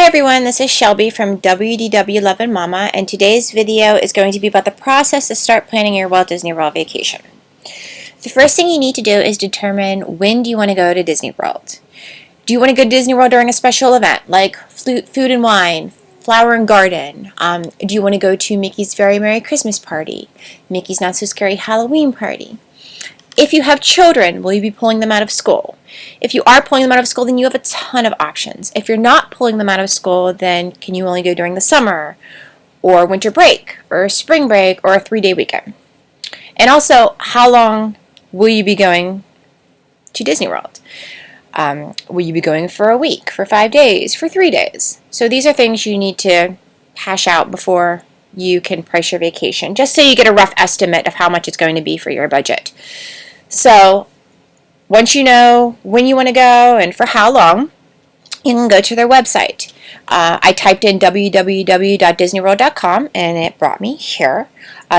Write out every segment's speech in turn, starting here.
everyone, this is Shelby from WDW Love and Mama, and today's video is going to be about the process to start planning your Walt Disney World vacation. The first thing you need to do is determine when do you want to go to Disney World. Do you want to go to Disney World during a special event like Food and Wine, Flower and Garden? Do you want to go to Mickey's Very Merry Christmas Party, Mickey's Not So Scary Halloween Party? If you have children, will you be pulling them out of school? If you are pulling them out of school, then you have a ton of options. If you're not pulling them out of school, then can you only go during the summer, or winter break, or spring break, or a 3-day weekend? And also, how long will you be going to Disney World? Will you be going for a week, for 5 days, for 3 days? So these are things you need to hash out before you can price your vacation, just so you get a rough estimate of how much it's going to be for your budget. So once you know when you want to go and for how long, you can go to their website. I typed in www.disneyworld.com and it brought me here.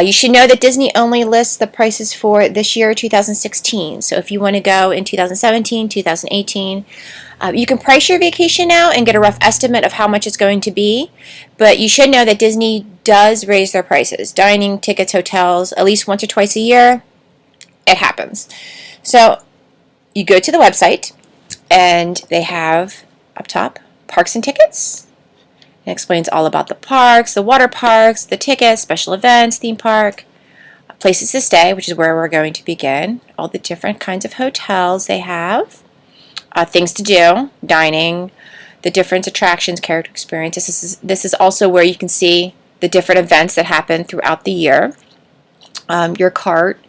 You should know that Disney only lists the prices for this year, 2016. So if you want to go in 2017, 2018, you can price your vacation now and get a rough estimate of how much it's going to be. But you should know that Disney does raise their prices. Dining, tickets, hotels, at least once or twice a year. It happens. So you go to the website and they have up top parks and tickets. It explains all about the parks, the water parks, the tickets, special events, theme park, places to stay, which is where we're going to begin, all the different kinds of hotels they have, things to do, dining, the different attractions, character experiences. This is also where you can see the different events that happen throughout the year. Your cart.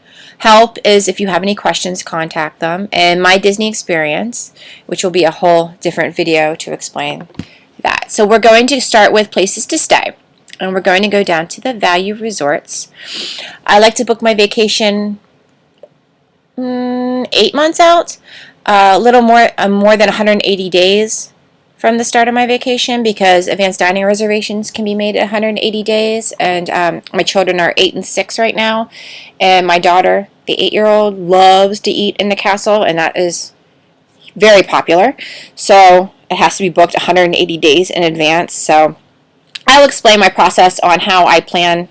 Help is if you have any questions, contact them. And My Disney Experience, which will be a whole different video to explain that. So we're going to start with places to stay. And we're going to go down to the value resorts. I like to book my vacation 8 months out. A little more than 180 days from the start of my vacation, because advanced dining reservations can be made at 180 days, and my children are 8 and 6 right now, and my daughter, the 8-year-old, loves to eat in the castle, and that is very popular, so it has to be booked 180 days in advance. So I'll explain my process on how I plan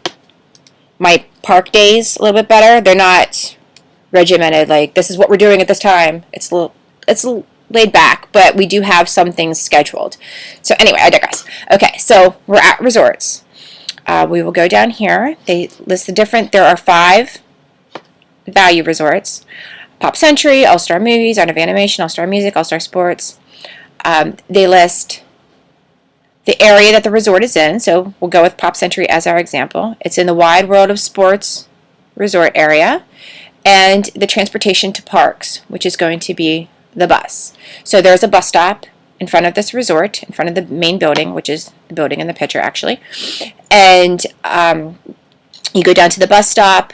my park days a little bit better. They're not regimented, like this is what we're doing at this time. It's laid back, but we do have some things scheduled. So anyway, I digress. Okay, so we're at resorts. We will go down here. They list the different, there are 5 value resorts. Pop Century, All-Star Movies, Art of Animation, All-Star Music, All-Star Sports. They list the area that the resort is in, so we'll go with Pop Century as our example. It's in the Wide World of Sports resort area, and the transportation to parks, which is going to be the bus. So there's a bus stop in front of this resort, in front of the main building, which is the building in the picture actually. And you go down to the bus stop.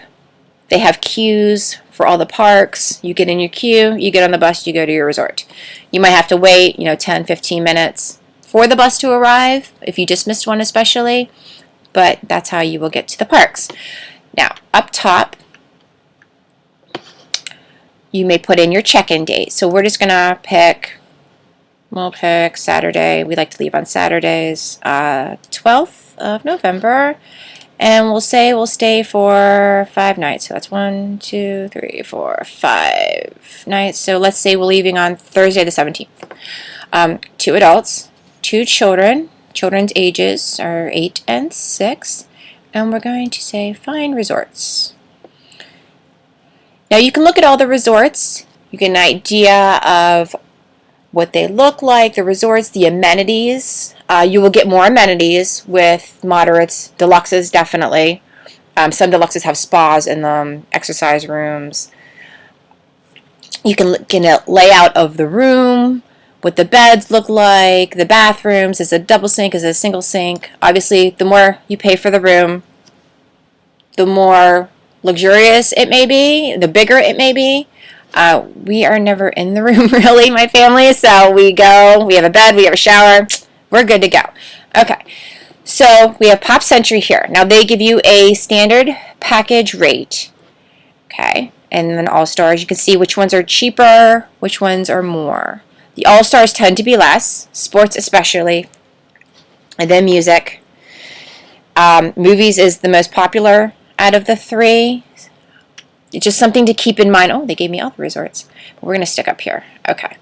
They have queues for all the parks. You get in your queue, you get on the bus, you go to your resort. You might have to wait, 10, 15 minutes for the bus to arrive, if you just missed one especially, but that's how you will get to the parks. Now, up top, you may put in your check-in date. So we're just gonna we'll pick Saturday. We like to leave on Saturdays, 12th of November. And we'll say we'll stay for 5 nights. So that's 1, 2, 3, 4, 5 nights. So let's say we're leaving on Thursday the 17th. 2 adults, 2 children. Children's ages are 8 and 6. And we're going to say Fine Resorts. Now you can look at all the resorts, you get an idea of what they look like, the resorts, the amenities. You will get more amenities with moderates, deluxes definitely. Some deluxes have spas in them, exercise rooms. You can get a layout of the room, what the beds look like, the bathrooms, is it a double sink, is it a single sink. Obviously, the more you pay for the room, the more luxurious it may be, the bigger it may be. We are never in the room really, my family, so we go, we have a bed, we have a shower, we're good to go. Okay, so we have Pop Century here. Now they give you a standard package rate, okay, and then All-Stars, you can see which ones are cheaper, which ones are more. The All-Stars tend to be less, sports especially, and then music. Movies is the most popular out of the three. It's just something to keep in mind. Oh, they gave me all the resorts. But we're going to stick up here. Okay.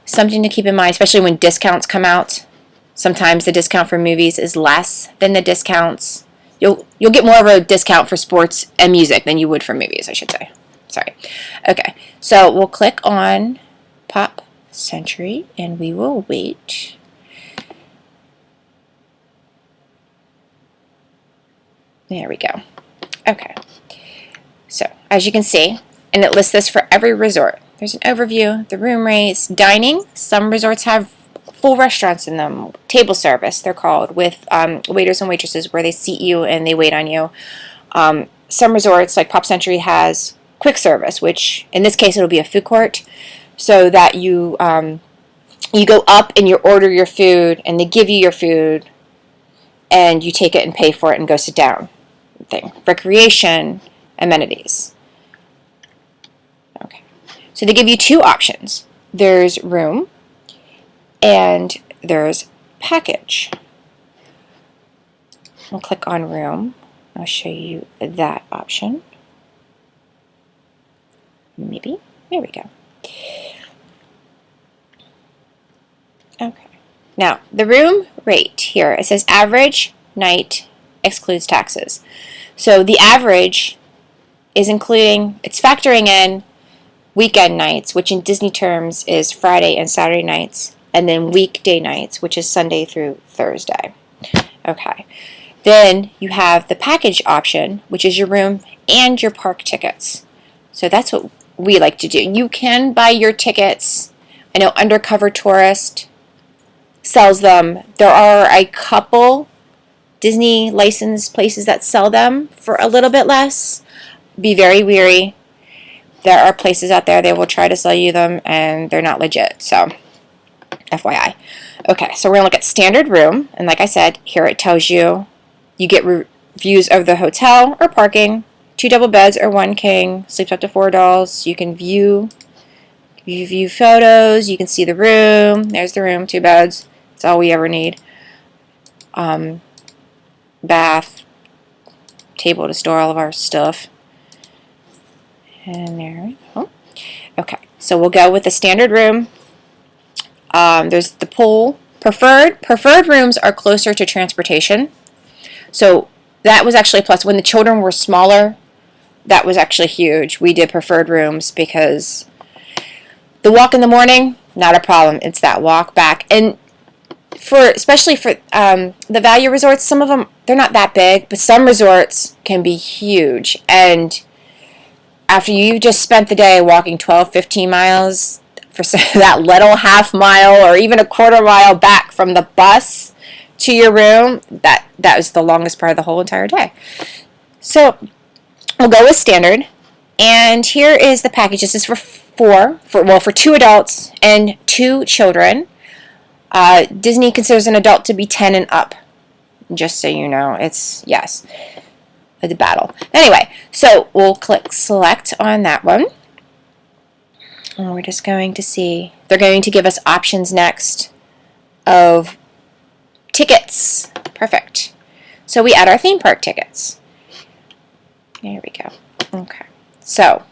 Something to keep in mind, especially when discounts come out. Sometimes the discount for movies is less than the discounts. You'll get more of a discount for sports and music than you would for movies, I should say. Sorry. Okay. So we'll click on Pop Century and we will wait. There we go. Okay. So, as you can see, and it lists this for every resort. There's an overview, the room rates, dining. Some resorts have full restaurants in them. Table service, they're called, with waiters and waitresses where they seat you and they wait on you. Some resorts, like Pop Century, has quick service, which in this case it'll be a food court, so that you go up and you order your food and they give you your food and you take it and pay for it and go sit down. Recreation, amenities. Okay, so they give you two options. There's room and there's package. I'll click on room. I'll show you that option. Maybe. There we go. Okay. Now, the room rate here, it says average night excludes taxes. So the average is it's factoring in weekend nights, which in Disney terms is Friday and Saturday nights, and then weekday nights, which is Sunday through Thursday. Okay. Then you have the package option, which is your room and your park tickets. So that's what we like to do. You can buy your tickets. I know Undercover Tourist sells them. There are a couple Disney licensed places that sell them for a little bit less. Be very wary. There are places out there they will try to sell you them and they're not legit. So FYI. Okay, so we're going to look at standard room, and like I said, here it tells you get views of the hotel or parking, 2 double beds or 1 king, sleeps up to 4 adults. You can view photos, you can see the room. There's the room, 2 beds. That's all we ever need. Bath, table to store all of our stuff. And there we go. Okay, so we'll go with the standard room. There's the pool. Preferred rooms are closer to transportation. So that was actually a plus. When the children were smaller, that was actually huge. We did preferred rooms because the walk in the morning, not a problem. It's that walk back. And especially for the value resorts, some of them, they're not that big, but some resorts can be huge. And after you just spent the day walking 12, 15 miles for that little half mile or even a quarter mile back from the bus to your room, that was the longest part of the whole entire day. So we'll go with standard. And here is the package. This is for 2 adults and 2 children. Disney considers an adult to be 10 and up. Just so you know, it's the battle. Anyway, so we'll click select on that one. And we're just going to see. They're going to give us options next of tickets. Perfect. So we add our theme park tickets. There we go. Okay. So,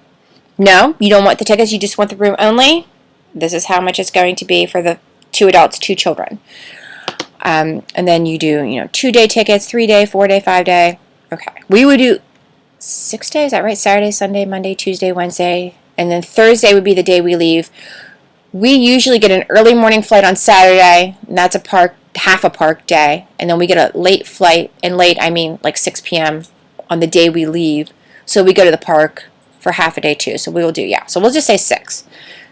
no, you don't want the tickets. You just want the room only. This is how much it's going to be for the 2 adults, 2 children. And then you do, 2-day tickets, 3-day, 4-day, 5-day. Okay. We would do 6 days. Is that right? Saturday, Sunday, Monday, Tuesday, Wednesday. And then Thursday would be the day we leave. We usually get an early morning flight on Saturday, and that's half a park day. And then we get a late flight, and late, I mean like 6 p.m. on the day we leave. So we go to the park for half a day too. So we will do, So we'll just say 6.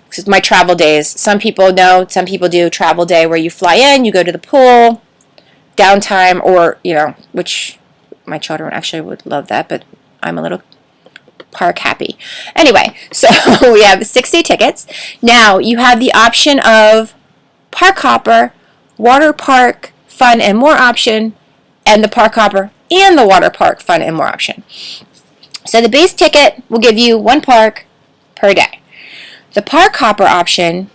Because my travel days, some people know, some people do travel day where you fly in, you go to the pool, downtime, or, which my children actually would love that, but I'm a little park happy. Anyway, so we have 6-day tickets. Now you have the option of Park Hopper, Water Park, Fun and More option, and the Park Hopper and the Water Park Fun and More option. So the base ticket will give you 1 park per day. The Park Hopper option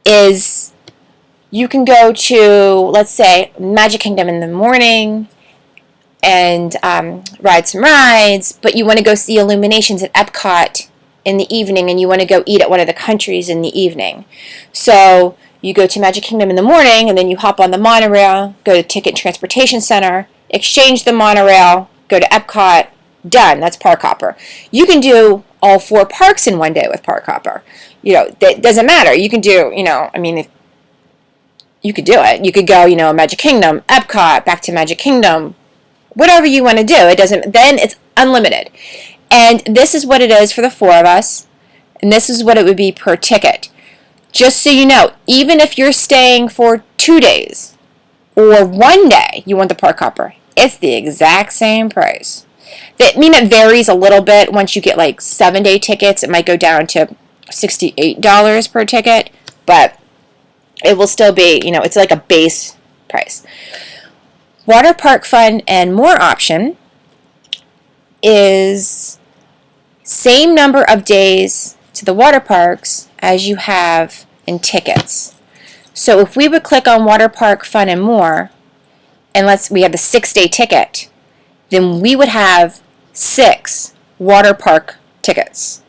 is You can go to, let's say, Magic Kingdom in the morning and ride some rides, but you want to go see Illuminations at Epcot in the evening, and you want to go eat at one of the countries in the evening. So you go to Magic Kingdom in the morning, and then you hop on the monorail, go to Ticket and Transportation Center, exchange the monorail, go to Epcot, done. That's Park Hopper. You can do all 4 parks in one day with Park Hopper. It doesn't matter. You can do, if you could do it. You could go, Magic Kingdom, Epcot, back to Magic Kingdom, whatever you want to do. Then it's unlimited. And this is what it is for the 4 of us, and this is what it would be per ticket. Just so you know, even if you're staying for 2 days or 1 day, you want the Park Hopper, it's the exact same price. It varies a little bit. Once you get like 7-day tickets, it might go down to $68 per ticket, but it will still be, it's like a base price. Water Park Fun and More option is same number of days to the water parks as you have in tickets. So if we would click on Water Park Fun and More, and we have the 6-day ticket, then we would have 6 water park tickets.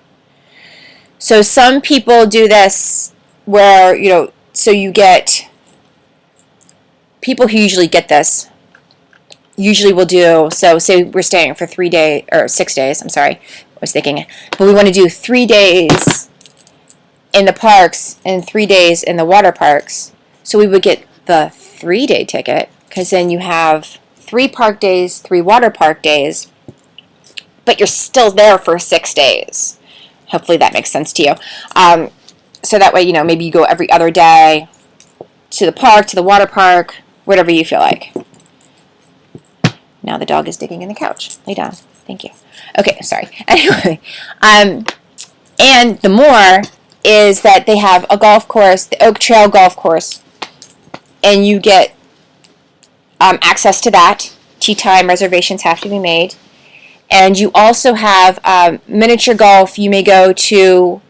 So some people do this where, so you get, people who usually get this, usually will do, so say we're staying for 3 days, or 6 days, I'm sorry, I was thinking, but we want to do 3 days in the parks and 3 days in the water parks. So we would get the 3-day ticket, because then you have 3 park days, 3 water park days, but you're still there for 6 days. Hopefully that makes sense to you. So that way, maybe you go every other day to the park, to the water park, whatever you feel like. Now the dog is digging in the couch. Lay down. Thank you. Okay, sorry. Anyway, and the more is that they have a golf course, the Oak Trail Golf Course, and you get access to that. Tee time reservations have to be made. And you also have miniature golf. You may go to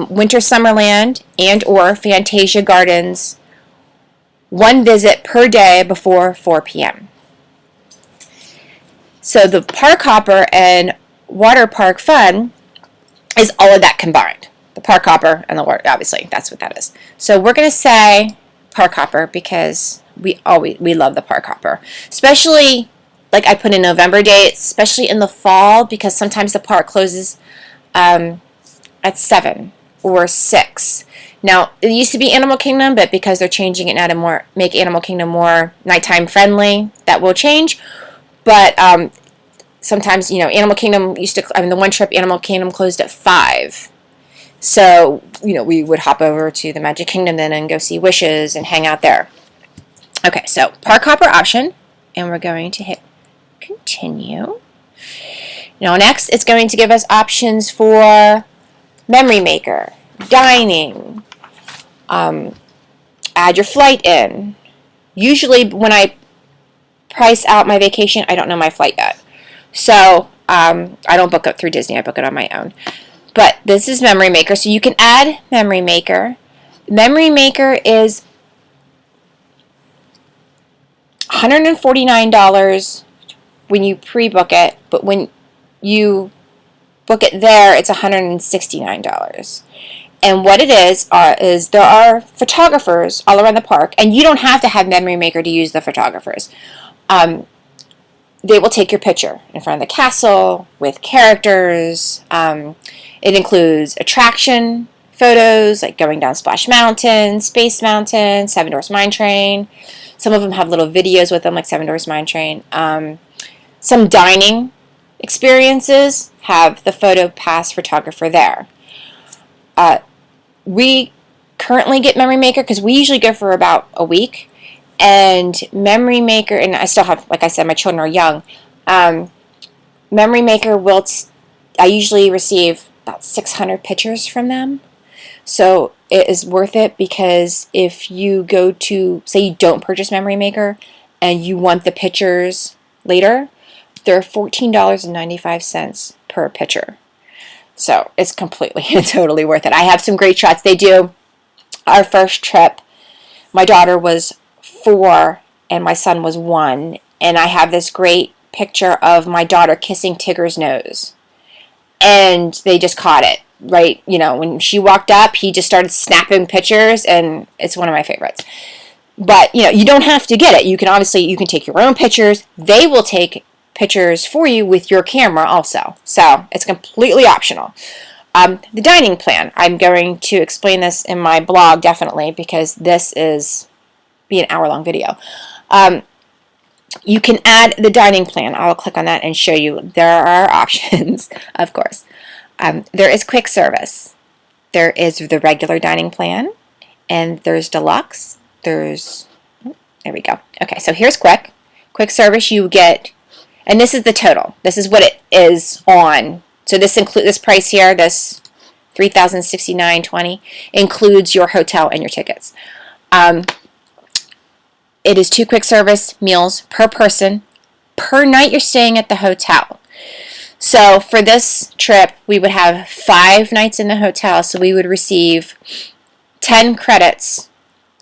Winter Summerland and or Fantasia Gardens, 1 visit per day before 4 p.m. So the Park Hopper and Water Park Fun is all of that combined. The Park Hopper and the water, obviously, that's what that is. So we're going to say Park Hopper because we love the Park Hopper. Especially, like I put in November dates, especially in the fall, because sometimes the park closes at 7 or 6. Now, it used to be Animal Kingdom, but because they're changing it now to make Animal Kingdom more nighttime friendly, that will change. But sometimes, Animal Kingdom the one trip Animal Kingdom closed at 5. So, we would hop over to the Magic Kingdom then and go see Wishes and hang out there. Okay, so Park Hopper option, and we're going to hit continue. Now next, it's going to give us options for Memory Maker, dining, add your flight in. Usually when I price out my vacation, I don't know my flight yet. So I don't book it through Disney, I book it on my own. But this is Memory Maker, so you can add Memory Maker. Memory Maker is $149 when you pre-book it, but when you book it there, it's $169. And what it is there are photographers all around the park, and you don't have to have Memory Maker to use the photographers. They will take your picture in front of the castle with characters. It includes attraction photos, like going down Splash Mountain, Space Mountain, Seven Dwarfs Mine Train. Some of them have little videos with them, like Seven Dwarfs Mine Train. Some dining experiences have the photo pass photographer there. We currently get Memory Maker because we usually go for about a week. And Memory Maker, and I still have, like I said, my children are young. Memory Maker I usually receive about 600 pictures from them. So it is worth it because if you go to, say you don't purchase Memory Maker and you want the pictures later, they're $14.95 per picture. So it's completely and totally worth it. I have some great shots. They do our first trip. my daughter was 4 and my son was 1, and I have this great picture of my daughter kissing Tigger's nose. And they just caught it, right? When she walked up, he just started snapping pictures, and it's one of my favorites. But, you don't have to get it. You can take your own pictures. They will take pictures for you with your camera also. So it's completely optional. The dining plan. I'm going to explain this in my blog, definitely, because this is be an hour-long video. You can add the dining plan. I'll click on that and show you. There are options, of course. There is quick service. There is the regular dining plan, and there's deluxe. There we go. Okay, so here's quick. Quick service, you get, and this is the total. This is what it is on. So this price here, this $3,069.20, includes your hotel and your tickets. It is 2 quick service meals per person per night you're staying at the hotel. So for this trip, we would have 5 nights in the hotel, so we would receive 10 credits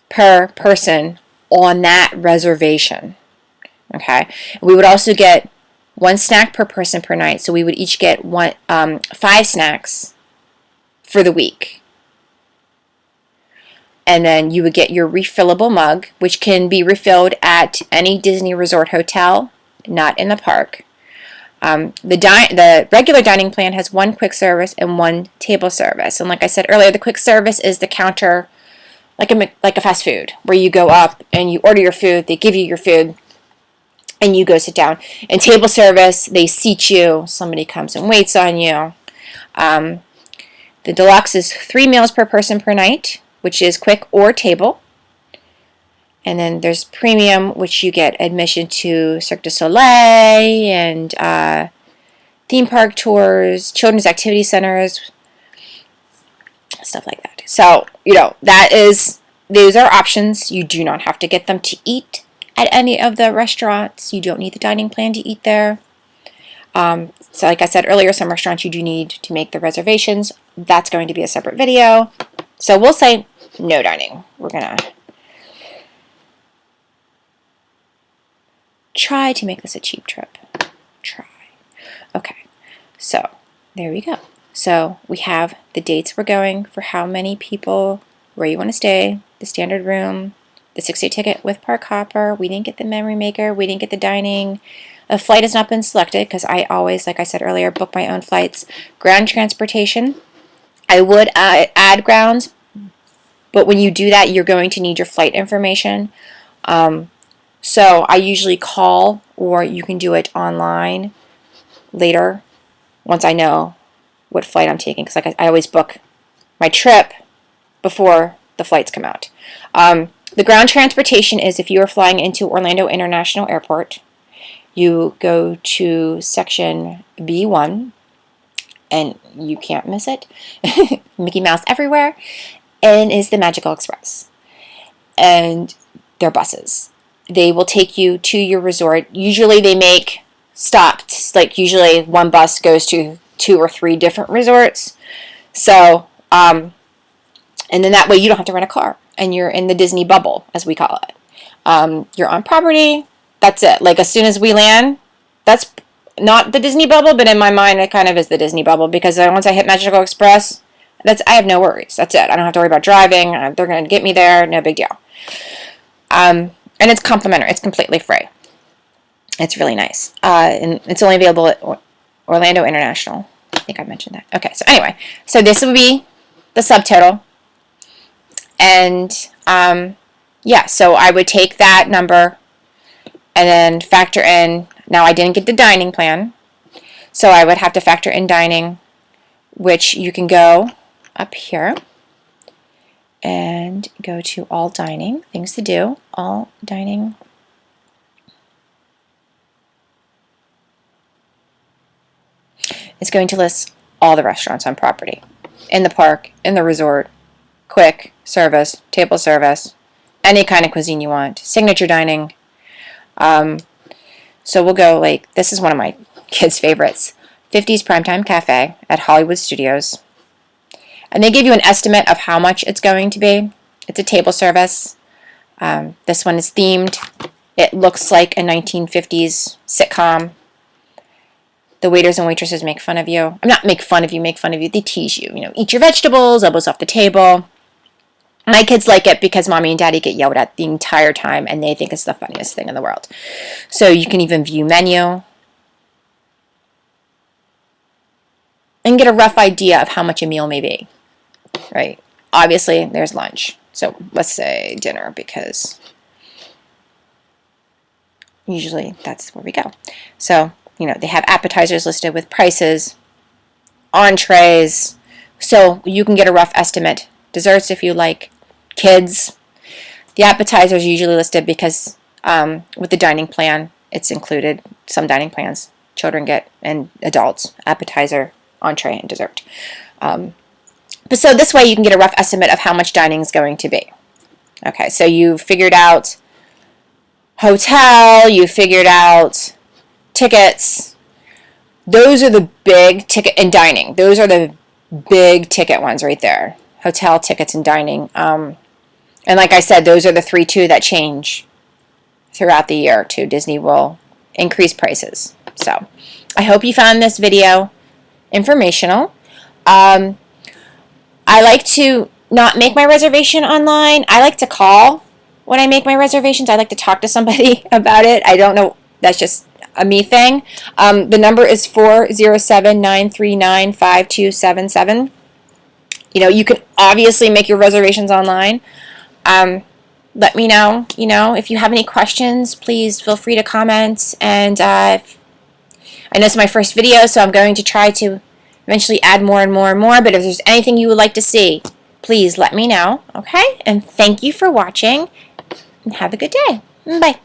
per person on that reservation. Okay, we would also get 1 snack per person per night, so we would each get 5 snacks for the week. And then you would get your refillable mug, which can be refilled at any Disney Resort hotel, not in the park. The regular dining plan has 1 quick service and 1 table service. And like I said earlier, the quick service is the counter, like a fast food, where you go up and you order your food, they give you your food, and you go sit down. In table service, they seat you, somebody comes and waits on you. The deluxe is 3 meals per person per night, which is quick or table. And then there's premium, which you get admission to Cirque du Soleil and theme park tours, children's activity centers, stuff like that. So, those are options. You do not have to get them to eat at any of the restaurants. You don't need the dining plan to eat there. So like I said earlier, some restaurants you do need to make the reservations. That's going to be a separate video. So we'll say no dining. We're going to try to make this a cheap trip. Try. Okay. So there we go. So we have the dates we're going, for how many people, where you want to stay, the standard room, the 6-day ticket with park hopper. We didn't get the memory maker. We didn't get the dining. A flight has not been selected because I always, like I said earlier, book my own flights. Ground transportation. I would add grounds, but when you do that, you're going to need your flight information. So I usually call, or you can do it online later once I know what flight I'm taking, because I always book my trip before the flights come out. The ground transportation is if you are flying into Orlando International Airport, you go to section B1, and you can't miss it. Mickey Mouse everywhere, and is the Magical Express. And they're buses. They will take you to your resort. Usually they make stops, like usually one bus goes to 2 or 3 different resorts. So, and then that way you don't have to rent a car, and you're in the Disney bubble, as we call it. You're on property. That's it. Like as soon as we land, that's not the Disney bubble, but in my mind it kind of is the Disney bubble, because once I hit Magical Express, I have no worries. That's it. I don't have to worry about driving. They're going to get me there. No big deal. And it's complimentary. It's completely free. It's really nice. And it's only available at Orlando International. I think I mentioned that. Okay, so anyway. So this would be the subtotal. And, yeah, so I would take that number and then factor in. Now, I didn't get the dining plan, so I would have to factor in dining, which you can go up here and go to all dining, things to do, all dining. It's going to list all the restaurants on property, in the park, in the resort, quick service, table service, any kind of cuisine you want, signature dining. So we'll go, like, this is one of my kids' favorites, 50s Primetime Cafe at Hollywood Studios. And they give you an estimate of how much it's going to be. It's a table service. This one is themed. It looks like a 1950s sitcom. The waiters and waitresses make fun of you. Not make fun of you, make fun of you. They tease you. Eat your vegetables, elbows off the table. My kids like it because mommy and daddy get yelled at the entire time, and they think it's the funniest thing in the world. So you can even view menu and get a rough idea of how much a meal may be, right? Obviously, there's lunch. So let's say dinner, because usually that's where we go. So, they have appetizers listed with prices, entrees, so you can get a rough estimate. Desserts if you like kids. The appetizers are usually listed because with the dining plan, it's included. Some dining plans, children get, and adults, appetizer, entree, and dessert. But so this way you can get a rough estimate of how much dining is going to be. Okay, so you figured out hotel, you figured out tickets. Those are the big ticket, and dining. Those are the big ticket ones right there. Hotel, tickets, and dining. And like I said, those are the 3 that change throughout the year too. Disney will increase prices. So I hope you found this video informational. I like to not make my reservation online. I like to call when I make my reservations. I like to talk to somebody about it. I don't know. That's just a me thing. The number is 407-939-5277. You can obviously make your reservations online. Let me know, if you have any questions, please feel free to comment. And I know it's my first video, so I'm going to try to eventually add more and more and more. But if there's anything you would like to see, please let me know. Okay? And thank you for watching. And have a good day. Bye.